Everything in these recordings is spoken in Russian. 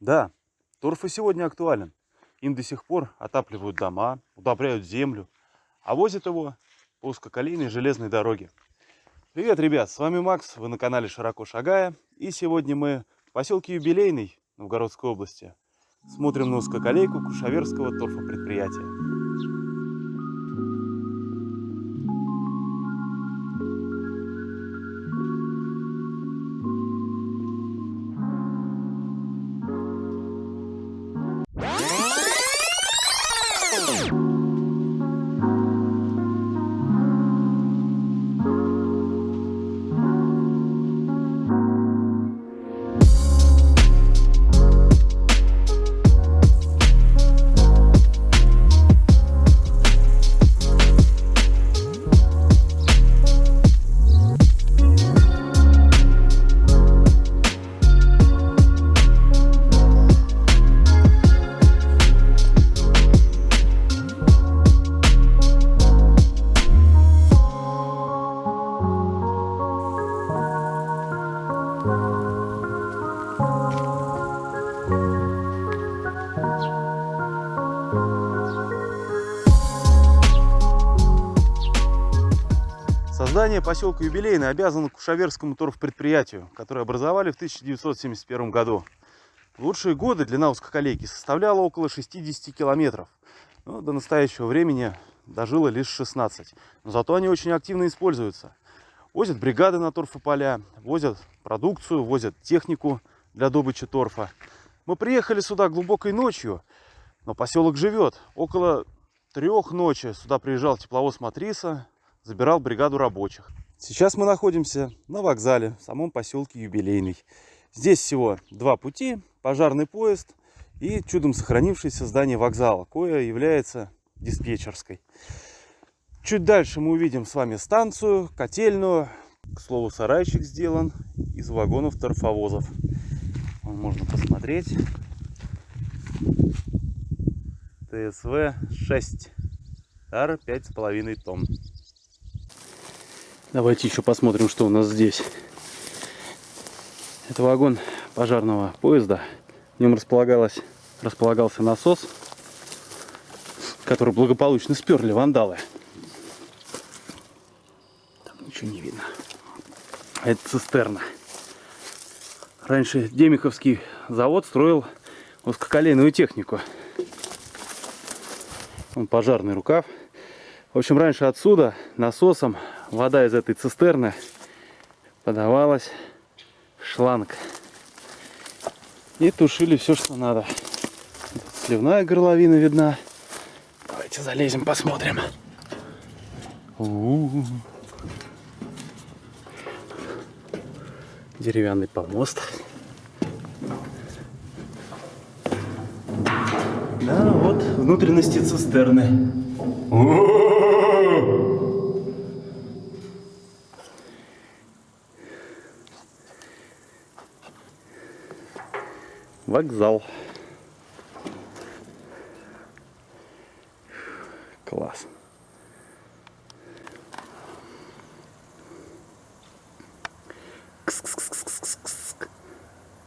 Да, торф и сегодня актуален. Им до сих пор отапливают дома, удобряют землю, а возят его по узкоколейной железной дороге. Привет, ребят, с вами Макс, вы на канале Широко Шагая. И сегодня мы в поселке Юбилейный Новгородской области смотрим на узкоколейку Кушаверского торфопредприятия. Создание поселка Юбилейный обязано Кушаверскому торфпредприятию, которое образовали в 1971 году. В лучшие годы длина узкоколейки составляла около 60 километров. Но до настоящего времени дожило лишь 16. Но зато они очень активно используются. Возят бригады на торфополя, возят продукцию, возят технику для добычи торфа. Мы приехали сюда глубокой ночью, но поселок живет. Около 3 ночи сюда приезжал тепловоз Матриса, забирал бригаду рабочих. Сейчас мы находимся на вокзале в самом поселке Юбилейный. Здесь всего 2 пути: пожарный поезд и чудом сохранившееся здание вокзала, кое является диспетчерской. Чуть дальше мы увидим с вами станцию, котельную. К слову, сарайчик сделан из вагонов торфовозов. Можно посмотреть. ТСВ-6. Тара 5,5 тонн. Давайте еще посмотрим, что у нас здесь. Это вагон пожарного поезда. В нем располагался насос, который благополучно сперли вандалы. Там ничего не видно. Это цистерна. Раньше Демиховский завод строил узкоколейную технику. Вон пожарный рукав. В общем, раньше отсюда насосом вода из этой цистерны подавалась в шланг. И тушили все, что надо. Тут сливная горловина видна. Давайте залезем, посмотрим. Деревянный помост. Да, вот внутренности цистерны. Вокзал. Класс.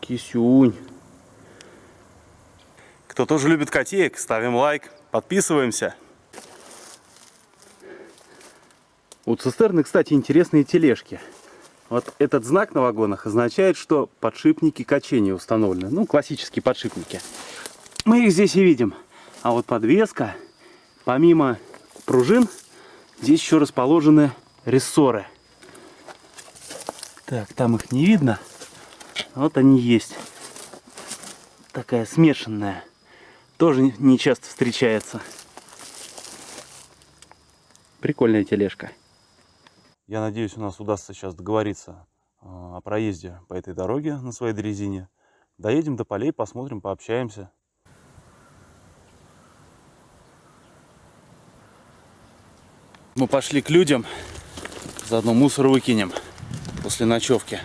Кисюнь. Кто тоже любит котеек, ставим лайк, подписываемся. У цистерны, кстати, интересные тележки. Вот этот знак на вагонах означает, что подшипники качения установлены. Ну, классические подшипники. Мы их здесь и видим. А вот подвеска, помимо пружин, здесь еще расположены рессоры. Так, там их не видно. Вот они есть. Такая смешанная. Тоже не часто встречается. Прикольная тележка. Я надеюсь, у нас удастся сейчас договориться о проезде по этой дороге на своей дрезине. Доедем до полей, посмотрим, пообщаемся. Мы пошли к людям, заодно мусор выкинем после ночевки.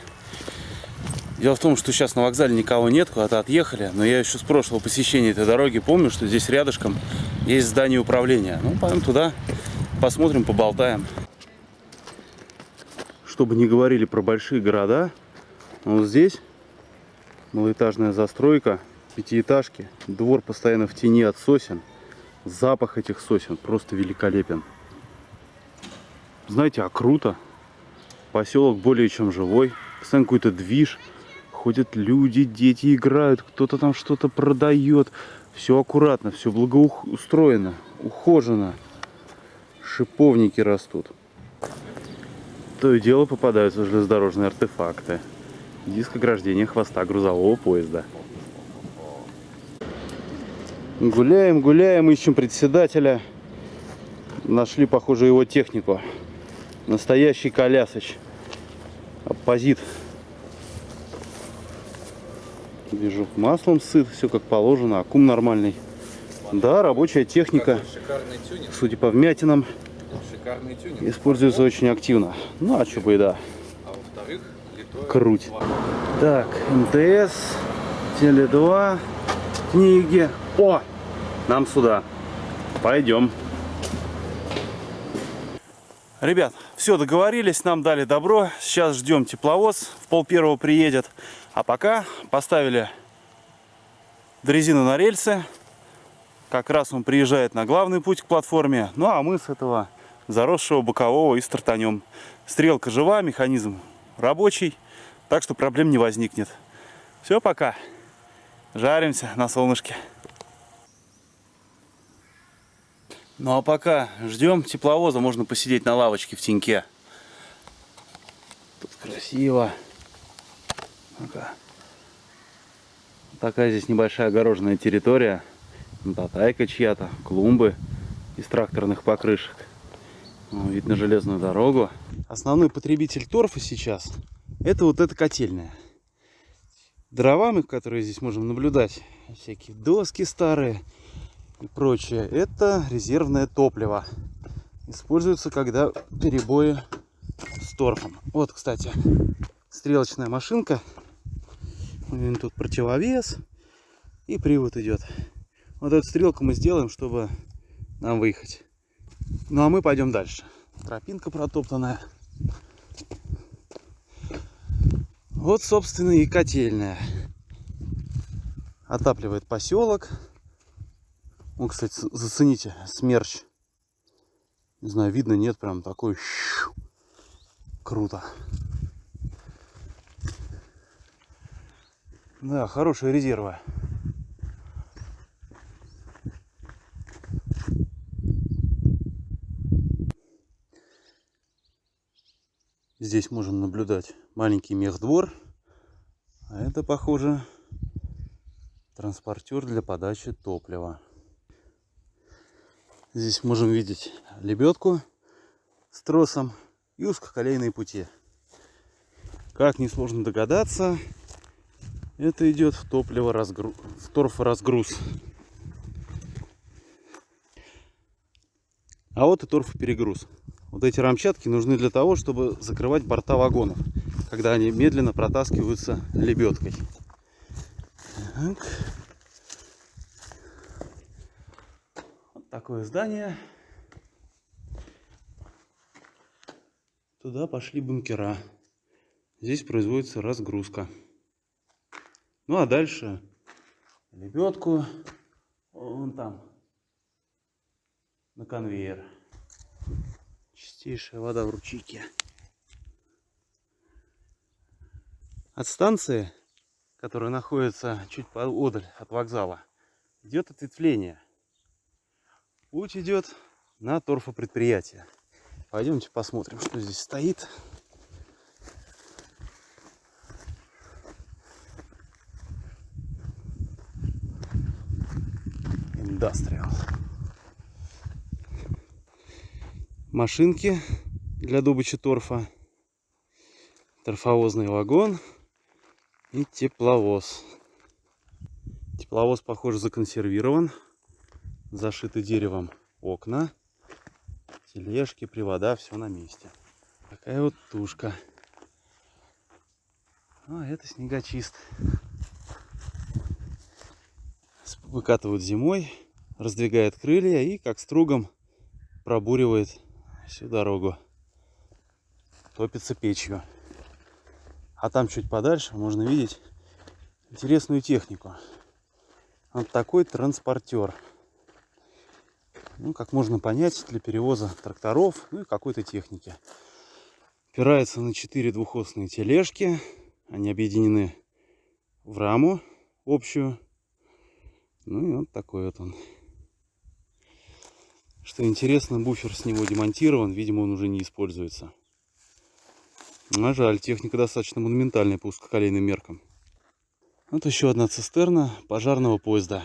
Дело в том, что сейчас на вокзале никого нет, куда-то отъехали, но я еще с прошлого посещения этой дороги помню, что здесь рядышком есть здание управления. Ну, пойдем туда, посмотрим, поболтаем. Чтобы не говорили про большие города, вот здесь малоэтажная застройка пятиэтажки. Двор постоянно в тени от сосен. Запах этих сосен просто великолепен. Знаете, а круто. Поселок более чем живой. Постоянно какой-то движ. Ходят люди, дети играют. Кто-то там что-то продает. Все аккуратно, все благоустроено, ухожено. Шиповники растут. То и дело попадаются железнодорожные артефакты. Диск ограждения хвоста грузового поезда. Гуляем, гуляем, ищем председателя. Нашли, похоже, его технику. Настоящий колясыч. Оппозит. Вижу, маслом сыт, все как положено. Аккум нормальный. Да, рабочая техника. Судя по вмятинам, используется очень активно. Ну, а что бы и да. Круть. Так, МТС, Теле2, книги. О, нам сюда. Пойдем. Ребят, все, договорились, нам дали добро. Сейчас ждем тепловоз, в 12:30 приедет. А пока поставили дрезину на рельсы. Как раз он приезжает на главный путь к платформе. Ну а мы с этого заросшего бокового и стартанем. Стрелка жива, механизм рабочий, так что проблем не возникнет. Все, пока. Жаримся на солнышке. Ну а пока ждем тепловоза, можно посидеть на лавочке в теньке. Тут красиво. Ну-ка. Такая здесь небольшая огороженная территория. Татайка чья-то, клумбы из тракторных покрышек. Вид на железную дорогу. Основной потребитель торфа сейчас это вот эта котельная. Дровами, которые здесь можем наблюдать, всякие доски старые и прочее, это резервное топливо. Используется, когда перебои с торфом. Вот, кстати, стрелочная машинка. Тут противовес и привод идет. Вот эту стрелку мы сделаем, чтобы нам выехать. Ну а мы пойдем дальше. Тропинка протоптанная. Вот, собственно, и котельная. Отапливает поселок. Ну, кстати, зацените, смерч. Не знаю, видно, нет, прям такой. Круто. Да, хорошие резервы. Здесь можем наблюдать маленький мехдвор. А это, похоже, транспортер для подачи топлива. Здесь можем видеть лебедку с тросом и узкоколейные пути. Как несложно догадаться, это идет в в торфоразгруз. А вот и торфоперегруз. Вот эти рамчатки нужны для того, чтобы закрывать борта вагонов, когда они медленно протаскиваются лебедкой. Так. Вот такое здание. Туда пошли бункера. Здесь производится разгрузка. Ну а дальше лебедку вон там на конвейер. Чистейшая вода в ручейке. От станции, которая находится чуть поодаль от вокзала, идет ответвление. Путь идет на торфопредприятие. Пойдемте посмотрим, что здесь стоит. Индастриал. Машинки для добычи торфа, торфовозный вагон и тепловоз. Тепловоз, похоже, законсервирован, зашиты деревом окна, тележки, привода, все на месте. Такая вот тушка. А это снегочист. Выкатывают зимой, раздвигает крылья и как стругом пробуривает всю дорогу. Топится печью. А там чуть подальше можно видеть интересную технику. вот такой транспортер. Ну, как можно понять, для перевоза тракторов, ну и какой-то техники. Опирается на 4 двухосные тележки. Они объединены в раму общую. Ну и вот такой вот он. Что интересно, буфер с него демонтирован. Видимо, он уже не используется. А жаль, техника достаточно монументальная по узкоколейным меркам. Вот еще одна цистерна пожарного поезда.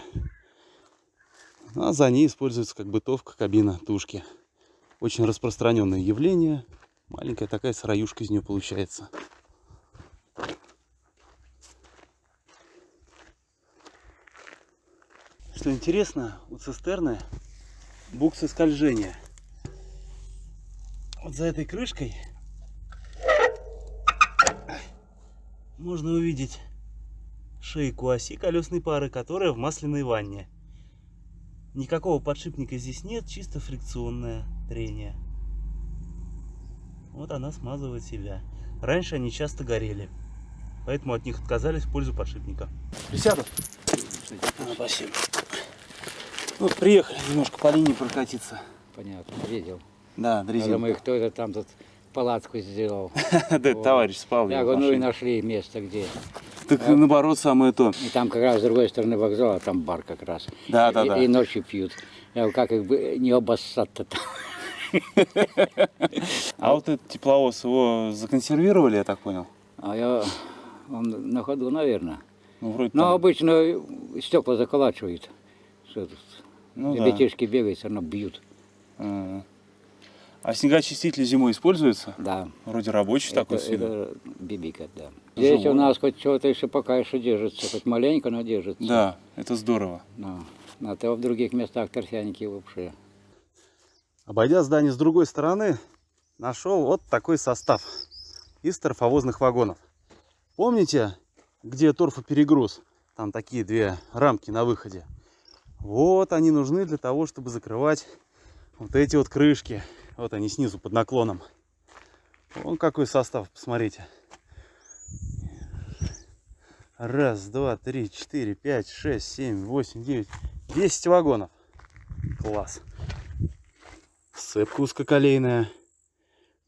А за ней используется как бытовка кабина тушки. Очень распространенное явление. Маленькая такая сыроюшка из нее получается. Что интересно, у цистерны буксы скольжения. Вот за этой крышкой можно увидеть шейку оси колесной пары, которая в масляной ванне. Никакого подшипника здесь нет, чисто фрикционное трение. Вот она смазывает себя. Раньше они часто горели, поэтому от них отказались в пользу подшипника. Присяду. Спасибо. Вот приехали немножко по линии прокатиться. Понятно, видел. Да, дрезин. Я думаю, кто-то там тут палатку сделал. Да, товарищ спал. Я говорю, ну и нашли место, где. Так наоборот, самое то. И там как раз с другой стороны вокзала, там бар как раз. Да. И ночью пьют. Я говорю, как их бы не обоссать-то там. А вот этот тепловоз, его законсервировали, я так понял? Он на ходу, наверное. Ну, вроде Но там... обычно стекла заколачивают. Что тут? Ну, да. Ребятишки бегают, все равно бьют. А снегоочиститель зимой используется? Да. Вроде рабочий такой с виду. Это бибика, да. Здесь у нас хоть что-то еще пока еще держится, хоть маленько, но держится. Да, это здорово. Да. А то в других местах торфяники вообще. Обойдя здание с другой стороны, нашел вот такой состав из торфовозных вагонов. Помните, где торфоперегруз? Там такие две рамки на выходе. Вот они нужны для того, чтобы закрывать вот эти вот крышки. Вот они снизу под наклоном. Вон какой состав, посмотрите. Раз, два, три, четыре, пять, шесть, семь, восемь, девять, 10 вагонов. Класс. Сцепка узкоколейная.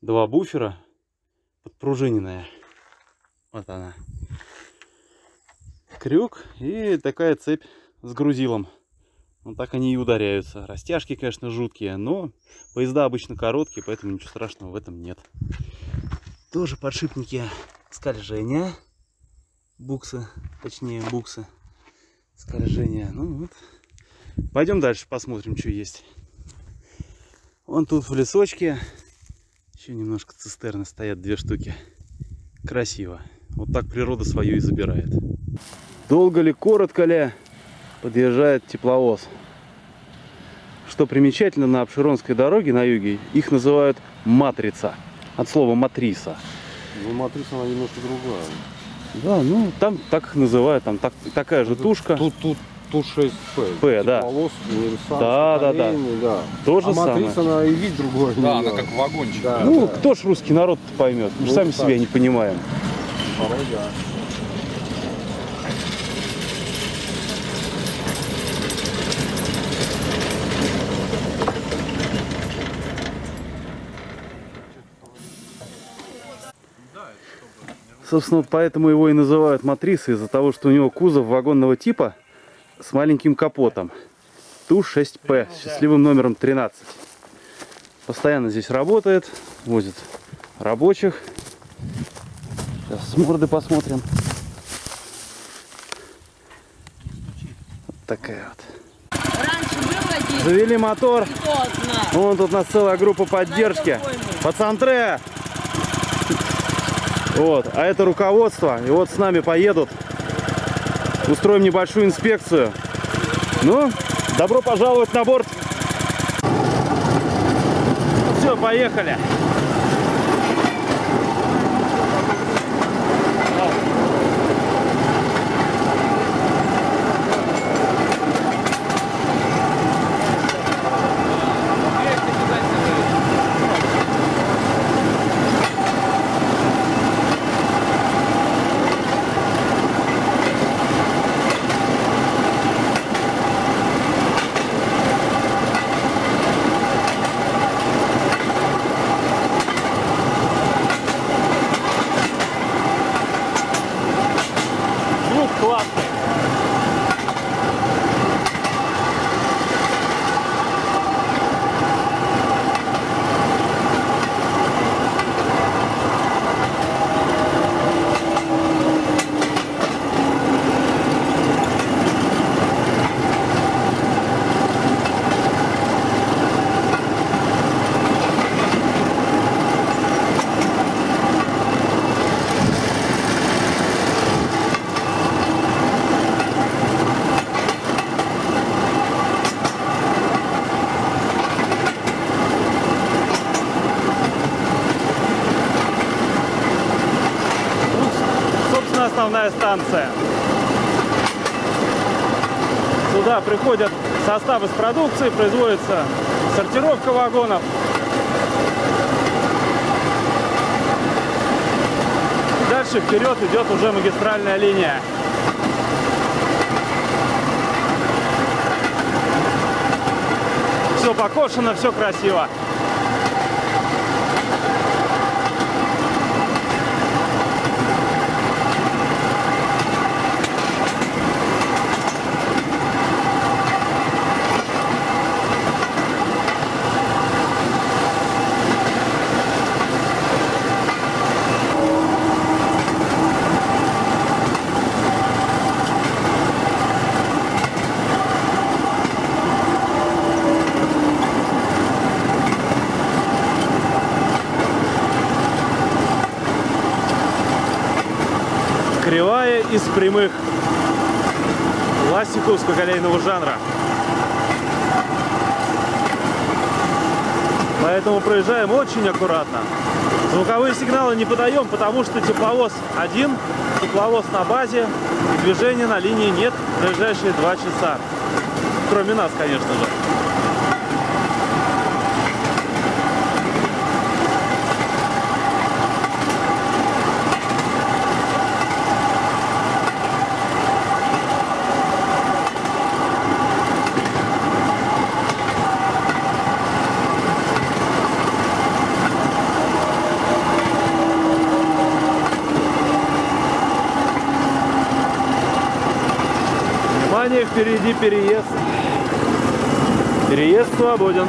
2 буфера. Подпружиненная. Вот она. Крюк и такая цепь с грузилом. Вот так они и ударяются. Растяжки, конечно, жуткие, но поезда обычно короткие, поэтому ничего страшного в этом нет. Тоже подшипники скольжения. Буксы, точнее буксы скольжения. Ну вот. Пойдем дальше посмотрим, что есть. Вон тут в лесочке еще немножко цистерны стоят, 2 штуки. Красиво. Вот так природа свое и забирает. Долго ли, коротко ли подъезжает тепловоз. Что примечательно, на Обширонской дороге на юге их называют матрица. От слова матриса. Ну, матрица, она немножко другая. Да, ну там так их называют, там такая же тушка. Тут 6П. П, да. Тепловоз, универсал, Да. То же матрица, самое. она и вид другой. Да, она как вагончик. Да, Ну, да. кто ж русский народ-то поймет? Мы же Ну, сами так. себя не понимаем. Порой, да. Собственно, вот поэтому его и называют матрисой, из-за того, что у него кузов вагонного типа с маленьким капотом. Ту-6П с счастливым номером 13. Постоянно здесь работает, возит рабочих. Сейчас с морды посмотрим. Вот такая вот. Раньше был один, Завели мотор. кто знает. Вон тут у нас целая группа поддержки. Пацантре! Вот, а это руководство. И вот с нами поедут. Устроим небольшую инспекцию. Ну, добро пожаловать на борт. Все, поехали. станция. Сюда приходят составы с продукцией, производится сортировка вагонов. Дальше вперед идет уже магистральная линия. Все покошено, все красиво. Кривая из прямых. Классика узкоколейного жанра. Поэтому проезжаем очень аккуратно. Звуковые сигналы не подаем, потому что тепловоз один, тепловоз на базе, и движения на линии нет в ближайшие 2 часа. Кроме нас, конечно же. Внимание, впереди переезд. Переезд свободен.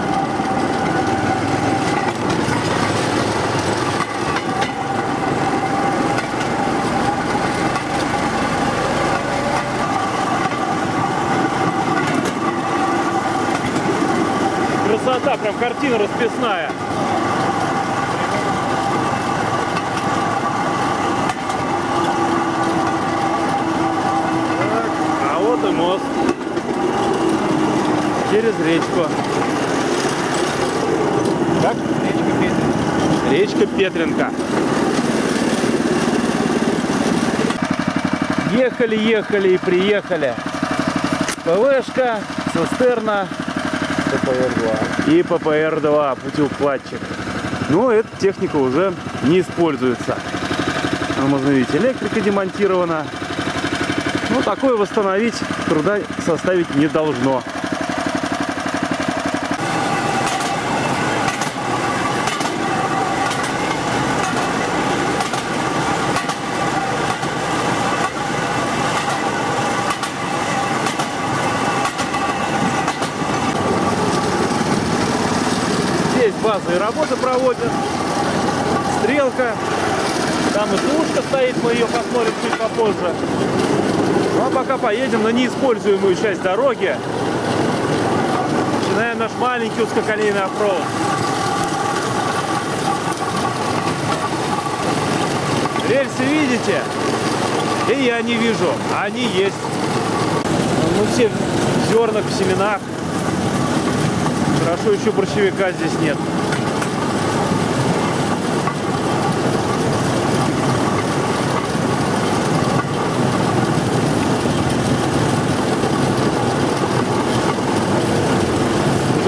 Красота, прям картина расписная. Вот и мост через речку. Как? Речка Петренка. Ехали и приехали. ПВшка, цистерна, ППР-2. и ППР-2, путеукладчик. Но эта техника уже не используется. Можно видеть, электрика демонтирована. Ну, такое восстановить труда составить не должно. Здесь базовые работы проводят. Стрелка. Там и служка стоит, мы ее посмотрим чуть попозже. Ну а пока поедем на неиспользуемую часть дороги. Начинаем наш маленький узкоколейный оффроуд. Рельсы видите? И я не вижу. Они есть. Мы все в зернах, в семенах. Хорошо, еще борщевика здесь нет.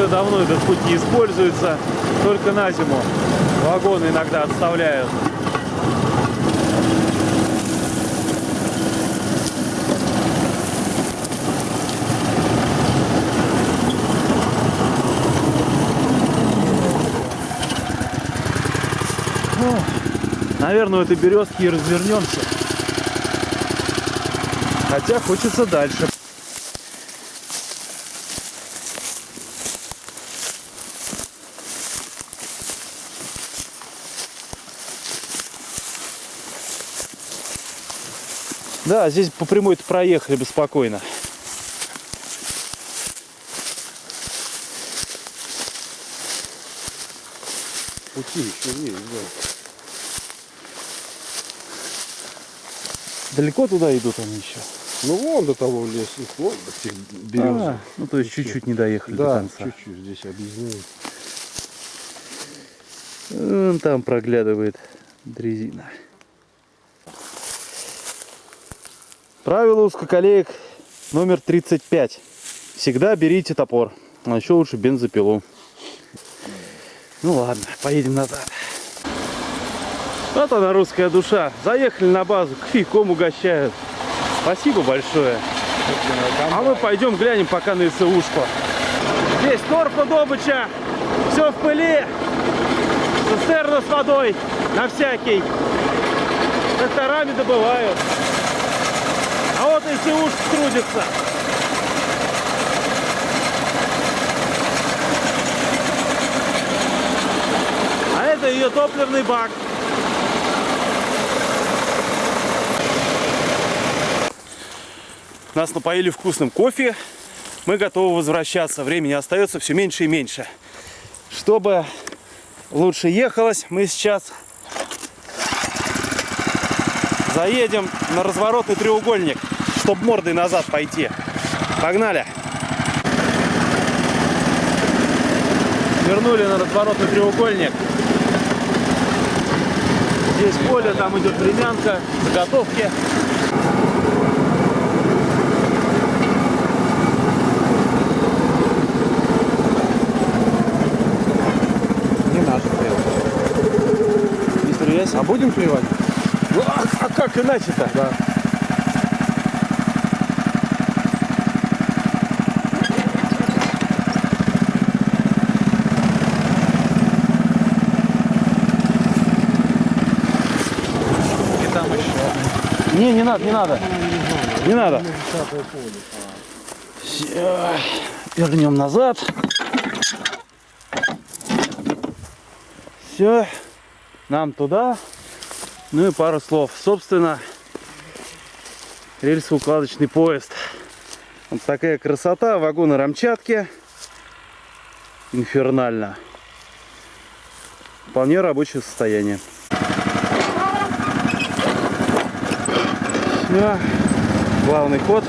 Давно этот путь не используется, только на зиму вагоны иногда отставляют. Ну, наверное, у этой березки и развернемся. Хотя хочется дальше. Да, здесь по прямой-то проехали бы спокойно. Пути еще есть, да. Далеко туда идут они еще? Ну вон до того в лес, вон до тех березок. Ну то есть чуть-чуть не доехали до Да, конца. чуть-чуть здесь объездные. Вон там проглядывает дрезина. Правило узкоколеек номер 35. Всегда берите топор. А еще лучше бензопилу. Ну ладно, поедем назад. Вот она, русская душа. Заехали на базу, кофейком угощают. Спасибо большое. А мы пойдем глянем пока на СУшку. Здесь торфодобыча. Все в пыли. Цистерна с водой на всякий. Тракторами добывают. А вот и СУшка трудится. А это ее топливный бак. Нас напоили вкусным кофе. Мы готовы возвращаться. Времени остается все меньше и меньше. Чтобы лучше ехалось, мы сейчас заедем на разворотный треугольник, чтобы мордой назад пойти. Погнали! Вернули на разворотный треугольник. Здесь поле, там идет времянка, заготовки. Не наш клеил. А будем клевать? Ну, а как иначе-то? Да. И там еще. Не надо, не надо. Не надо. Все. Вернем назад. Все. Нам туда. Ну и пару слов. Собственно, рельсоукладочный поезд. Вот такая красота. Вагоны Рамчатки. Инфернально. Вполне рабочее состояние. Все. Главный ход.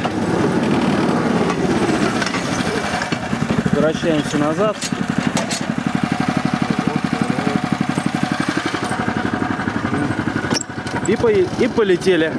Возвращаемся назад. И полетели.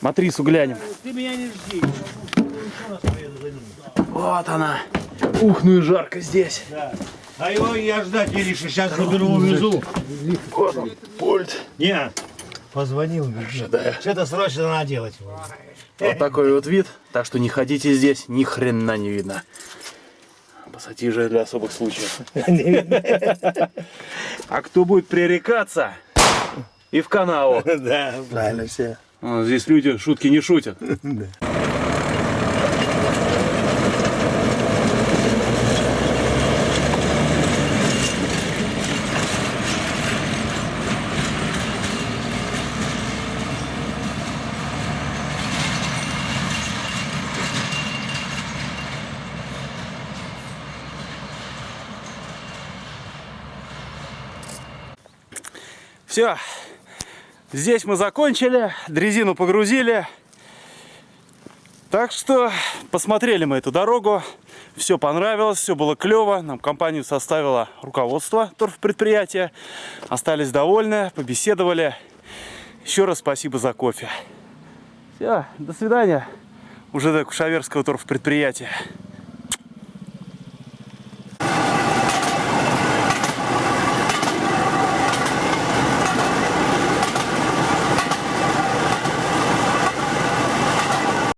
Матрису глянем. Ты меня не жди. Вот она. Ух, ну и жарко здесь. Да. А его я ждать не решил. Сейчас заберу, увезу. Вот он, пульт. Не, позвонил. Что-то срочно надо делать. Вот такой вот вид. Так что не ходите здесь, ни хрена не видно. Пассатижи для особых случаев. А кто будет пререкаться и в канаву? Да, правильно все. Здесь люди шутки не шутят. Все. Здесь мы закончили. Дрезину погрузили. Так что посмотрели мы эту дорогу. Все понравилось, все было клево. Нам компанию составило руководство торфпредприятия. Остались довольны, побеседовали. Еще раз спасибо за кофе. Все, до свидания. УЖД Кушаверского торфпредприятия.